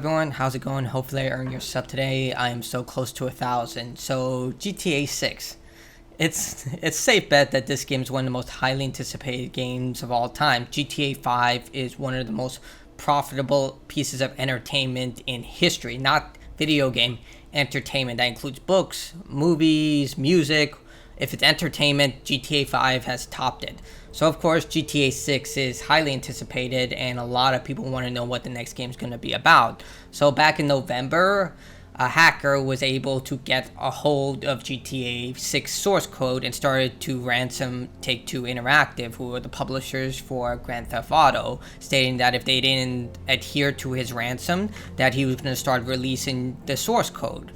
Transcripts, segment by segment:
everyone, how's it going? Hopefully I earned your sub today. I am so close to 1,000. So GTA 6. It's a safe bet that this game is one of the most highly anticipated games of all time. GTA 5 is one of the most profitable pieces of entertainment in history, not video game entertainment. That includes books, movies, music. If it's entertainment, GTA 5 has topped it. So of course GTA 6 is highly anticipated and a lot of people want to know what the next game is going to be about. So back in November, a hacker was able to get a hold of GTA 6 source code and started to ransom Take-Two Interactive, who were the publishers for Grand Theft Auto, stating that if they didn't adhere to his ransom, that he was going to start releasing the source code.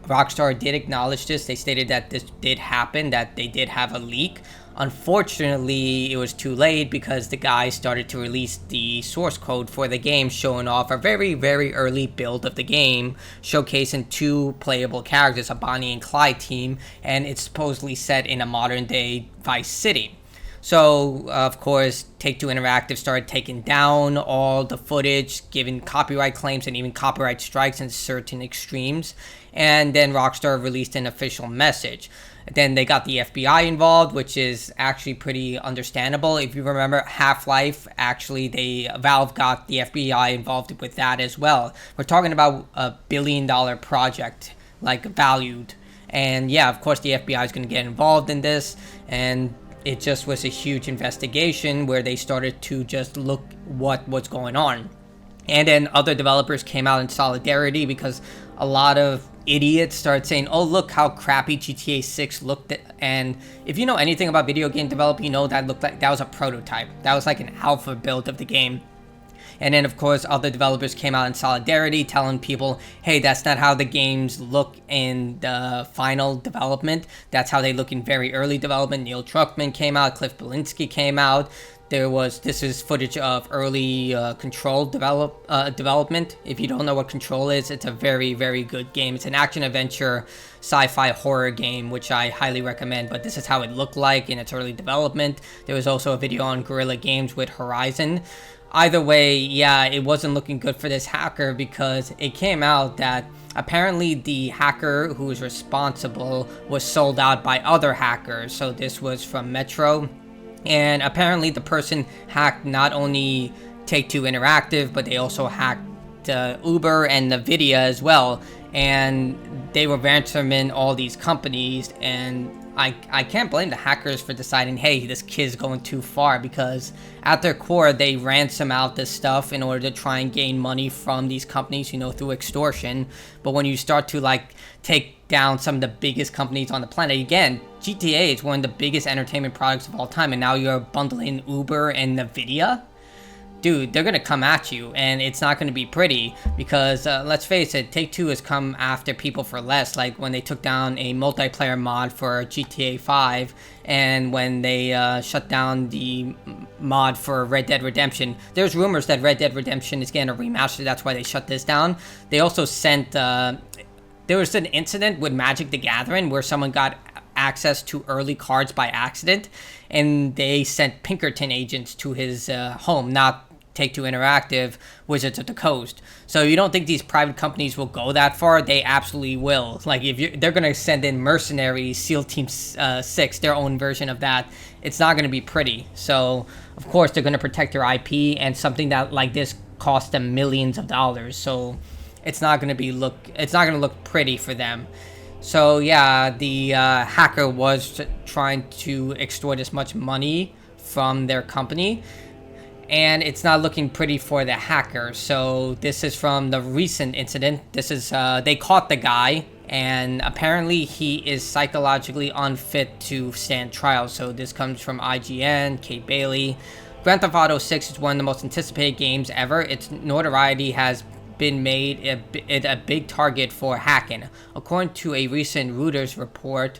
Rockstar did acknowledge this. They stated that this did happen, that they did have a leak. Unfortunately, it was too late because the guys started to release the source code for the game, showing off a very, very early build of the game, showcasing two playable characters, a Bonnie and Clyde team, and it's supposedly set in a modern-day Vice City. So, of course, Take-Two Interactive started taking down all the footage, giving copyright claims and even copyright strikes in certain extremes. And then Rockstar released an official message. Then they got the FBI involved, which is actually pretty understandable. If you remember Half-Life, actually, Valve got the FBI involved with that as well. We're talking about a billion-dollar project, like, valued. And yeah, of course, the FBI is going to get involved in this, and it just was a huge investigation where they started to just look what's going on. And then other developers came out in solidarity because a lot of idiots started saying, oh, look how crappy GTA 6 looked. And if you know anything about video game development, you know that looked like that was a prototype. That was like an alpha build of the game. And then, of course, other developers came out in solidarity, telling people, hey, that's not how the games look in the final development. That's how they look in very early development. Neil Druckmann came out. Cliff Belinsky came out. This is footage of early Control development. If you don't know what Control is, it's a very, very good game. It's an action-adventure, sci-fi horror game, which I highly recommend. But this is how it looked like in its early development. There was also a video on Guerrilla Games with Horizon. Either way, yeah, it wasn't looking good for this hacker because it came out that apparently the hacker who was responsible was sold out by other hackers. So this was from Metro. And apparently the person hacked not only Take-Two Interactive, but they also hacked Uber and NVIDIA as well. And they were ransoming all these companies, and I can't blame the hackers for deciding, hey, this kid's going too far, because at their core, they ransom out this stuff in order to try and gain money from these companies, through extortion. But when you start to, take down some of the biggest companies on the planet, again, GTA is one of the biggest entertainment products of all time, and now you're bundling Uber and NVIDIA? Dude, they're going to come at you, and it's not going to be pretty, because let's face it, Take-Two has come after people for less, like when they took down a multiplayer mod for GTA 5, and when they shut down the mod for Red Dead Redemption. There's rumors that Red Dead Redemption is getting a remaster, that's why they shut this down. They also sent, there was an incident with Magic the Gathering where someone got access to early cards by accident, and they sent Pinkerton agents to his home, not Take-Two Interactive, Wizards of the Coast. So you don't think these private companies will go that far? They absolutely will. They're going to send in mercenaries, SEAL Team 6, their own version of that. It's not going to be pretty. So, of course, they're going to protect their IP, and something that like this cost them millions of dollars. So it's not going to look pretty for them. So yeah, the hacker was trying to extort as much money from their company, and it's not looking pretty for the hacker. So this is from the recent incident. This is they caught the guy, and apparently he is psychologically unfit to stand trial. So this comes from IGN, Kate Bailey. Grand Theft Auto 6 is one of the most anticipated games ever. Its notoriety has been made a big target for hacking. According to a recent Reuters report,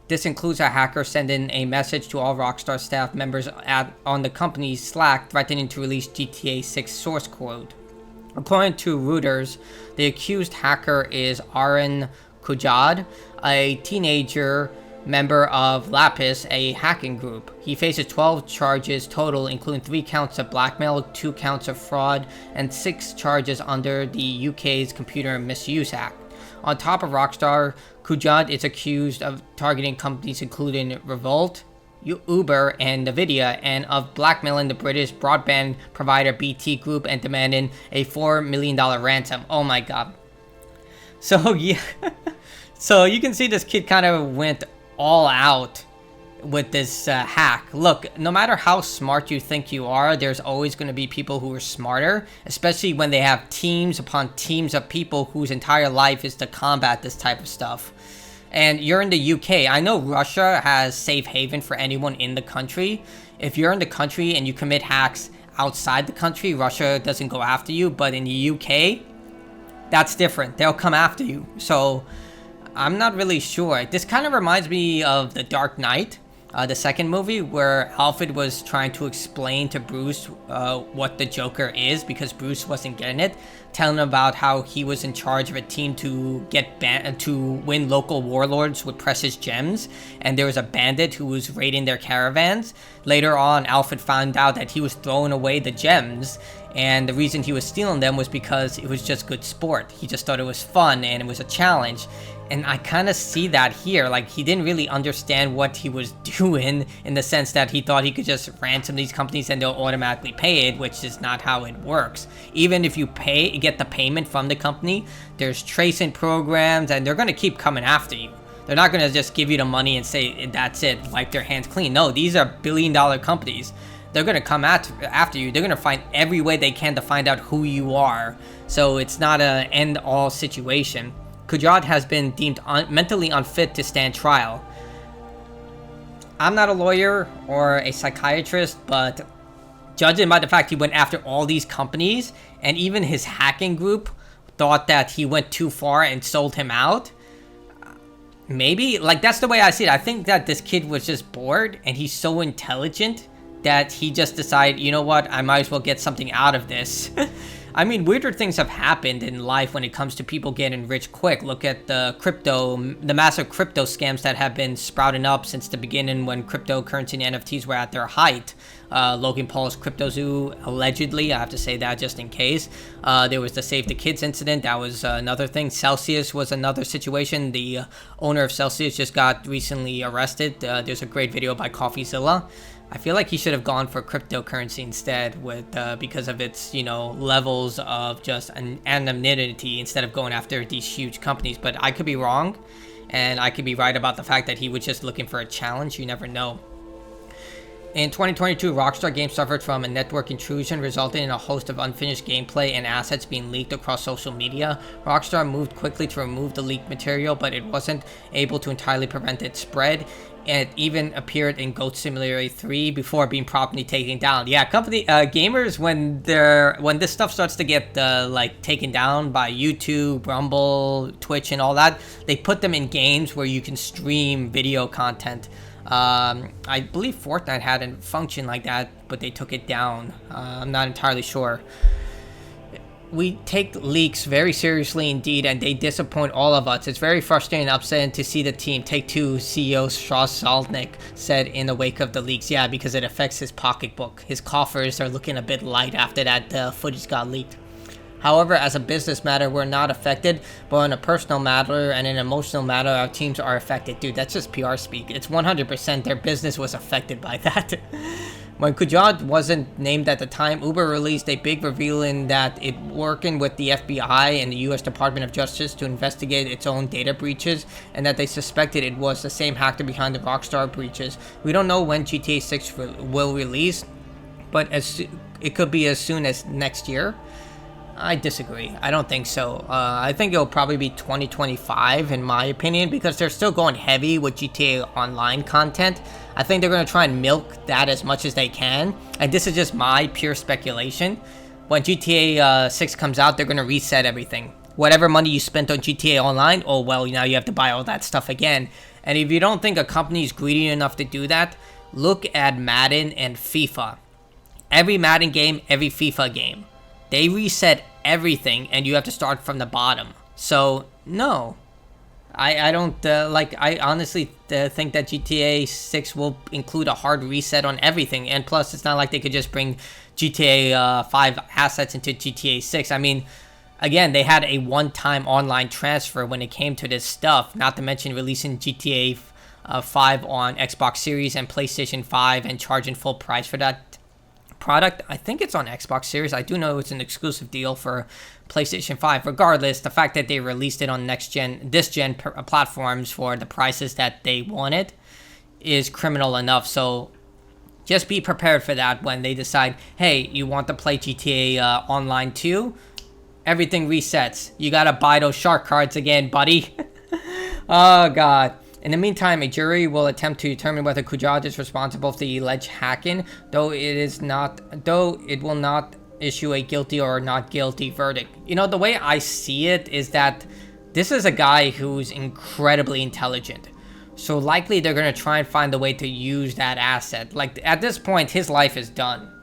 this includes a hacker sending a message to all Rockstar staff members on the company's Slack threatening to release GTA 6 source code. According to Reuters, the accused hacker is Aaron Kujad, a teenager member of Lapis, a hacking group. He faces 12 charges total, including 3 counts of blackmail, 2 counts of fraud, and 6 charges under the UK's Computer Misuse Act. On top of Rockstar, Kujat is accused of targeting companies including Revolt, Uber, and Nvidia, and of blackmailing the British broadband provider BT Group and demanding a $4 million ransom. Oh my god. So yeah, so you can see this kid kind of went all out with this hack. Look, no matter how smart you think you are, there's always going to be people who are smarter, especially when they have teams upon teams of people whose entire life is to combat this type of stuff. And you're in the UK. I know Russia has safe haven for anyone in the country. If you're in the country and you commit hacks outside the country, Russia doesn't go after you. But in the UK, that's different. They'll come after you. So I'm not really sure. This kind of reminds me of The Dark Knight, the second movie, where Alfred was trying to explain to Bruce what the Joker is, because Bruce wasn't getting it, telling him about how he was in charge of a team to to win local warlords with precious gems, and there was a bandit who was raiding their caravans. Later on, Alfred found out that he was throwing away the gems, and the reason he was stealing them was because it was just good sport. He just thought it was fun and it was a challenge. And I kind of see that here. Like, he didn't really understand what he was doing, in the sense that he thought he could just ransom these companies and they'll automatically pay it, which is not how it works. Even if you get the payment from the company, there's tracing programs, and they're going to keep coming after you. They're not going to just give you the money and say, that's it, wipe their hands clean. No, these are billion-dollar companies. They're going to come after you. They're going to find every way they can to find out who you are. So it's not an end-all situation. Kujat has been deemed mentally unfit to stand trial. I'm not a lawyer or a psychiatrist, but judging by the fact he went after all these companies, and even his hacking group thought that he went too far and sold him out, maybe, like, that's the way I see it. I think that this kid was just bored, and he's so intelligent that he just decided, you know what, I might as well get something out of this. I mean, weirder things have happened in life when it comes to people getting rich quick. Look at the massive crypto scams that have been sprouting up since the beginning, when cryptocurrency and NFTs were at their height. Logan Paul's Crypto Zoo, allegedly, I have to say that just in case. There was the Save the Kids incident. That was another thing. Celsius was another situation. The owner of Celsius just got recently arrested. There's a great video by CoffeeZilla. I feel like he should have gone for cryptocurrency instead, because of its, levels of just anonymity, instead of going after these huge companies. But I could be wrong, and I could be right about the fact that he was just looking for a challenge. You never know. In 2022, Rockstar Games suffered from a network intrusion, resulting in a host of unfinished gameplay and assets being leaked across social media. Rockstar moved quickly to remove the leaked material, but it wasn't able to entirely prevent its spread. And it even appeared in Goat Simulator 3 before being properly taken down. Yeah, gamers, when this stuff starts to get taken down by YouTube, Rumble, Twitch, and all that, they put them in games where you can stream video content. I believe Fortnite had a function like that, but they took it down. I'm not entirely sure. We take leaks very seriously indeed, and they disappoint all of us. It's very frustrating and upsetting to see the team. Take-Two CEO Strauss Zelnick said in the wake of the leaks. Yeah, because it affects his pocketbook. His coffers are looking a bit light after that footage got leaked. However, as a business matter, we're not affected, but on a personal matter and an emotional matter, our teams are affected. Dude, that's just PR speak. It's 100% their business was affected by that. When Kujat wasn't named at the time, Uber released a big revealing that it working with the FBI and the U.S. Department of Justice to investigate its own data breaches, and that they suspected it was the same hacker behind the Rockstar breaches. We don't know when GTA 6 will release, but it could be as soon as next year. I disagree. I don't think so. I think it'll probably be 2025 in my opinion, because they're still going heavy with GTA Online content. I think they're going to try and milk that as much as they can. And this is just my pure speculation. When GTA 6 comes out, they're going to reset everything. Whatever money you spent on GTA Online, oh well, now you have to buy all that stuff again. And if you don't think a company is greedy enough to do that, look at Madden and FIFA. Every Madden game, every FIFA game. They reset everything, and you have to start from the bottom. So, no. I don't like. I honestly think that GTA 6 will include a hard reset on everything, and plus, it's not like they could just bring GTA 5 assets into GTA 6. I mean, again, they had a one-time online transfer when it came to this stuff. Not to mention releasing GTA 5 on Xbox Series and PlayStation 5 and charging full price for that product. I think it's on Xbox Series. I do know it's an exclusive deal for PlayStation 5. Regardless, the fact that they released it on this gen platforms for the prices that they wanted is criminal enough. So just be prepared for that when they decide, hey, you want to play GTA Online 2? Everything resets. You gotta buy those shark cards again, buddy. Oh, God. In the meantime, a jury will attempt to determine whether Kujat is responsible for the alleged hacking, though it will not issue a guilty or not guilty verdict. You know, the way I see it is that this is a guy who's incredibly intelligent. So likely they're going to try and find a way to use that asset. Like, at this point, his life is done.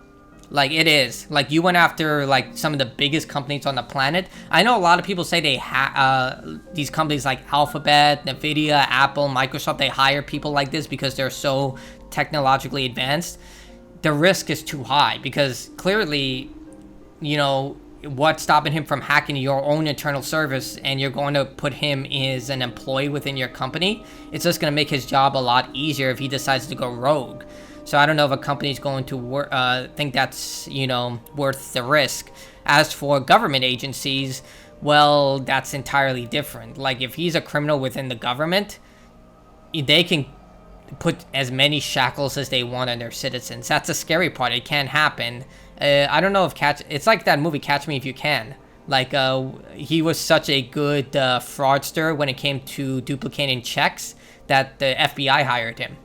Like, it is. Like, you went after, like, some of the biggest companies on the planet. I know a lot of people say these companies like Alphabet, Nvidia, Apple, Microsoft, they hire people like this because they're so technologically advanced. The risk is too high because clearly, you know, what's stopping him from hacking your own internal service, and you're going to put him as an employee within your company? It's just going to make his job a lot easier if he decides to go rogue. So I don't know if a company's going to think that's, you know, worth the risk. As for government agencies, well, that's entirely different. Like, if he's a criminal within the government, they can put as many shackles as they want on their citizens. That's the scary part. It can happen. I don't know if it's like that movie Catch Me If You Can. Like, he was such a good fraudster when it came to duplicating checks that the FBI hired him.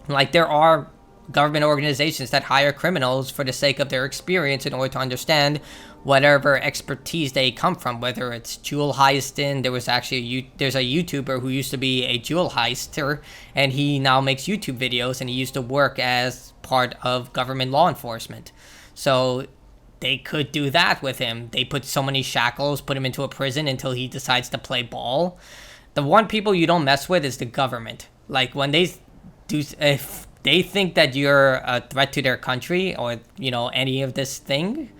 Like, there are government organizations that hire criminals for the sake of their experience in order to understand whatever expertise they come from, whether it's jewel heisting. There's a YouTuber who used to be a jewel heister, and he now makes YouTube videos, and he used to work as part of government law enforcement. So they could do that with him. They put so many shackles, put him into a prison until he decides to play ball. The one people you don't mess with is the government. Like, when they do, if they think that you're a threat to their country or, you know, any of this thing,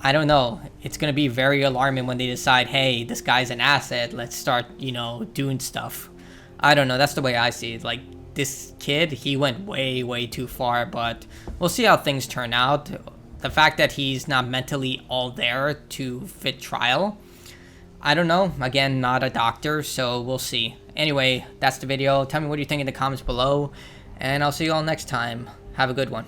I don't know. It's going to be very alarming when they decide, hey, this guy's an asset. Let's start, you know, doing stuff. I don't know. That's the way I see it. Like, this kid, he went way, way too far, but we'll see how things turn out. The fact that he's not mentally all there to fit trial, I don't know. Again, not a doctor, so we'll see. Anyway, that's the video. Tell me what you think in the comments below, and I'll see you all next time. Have a good one.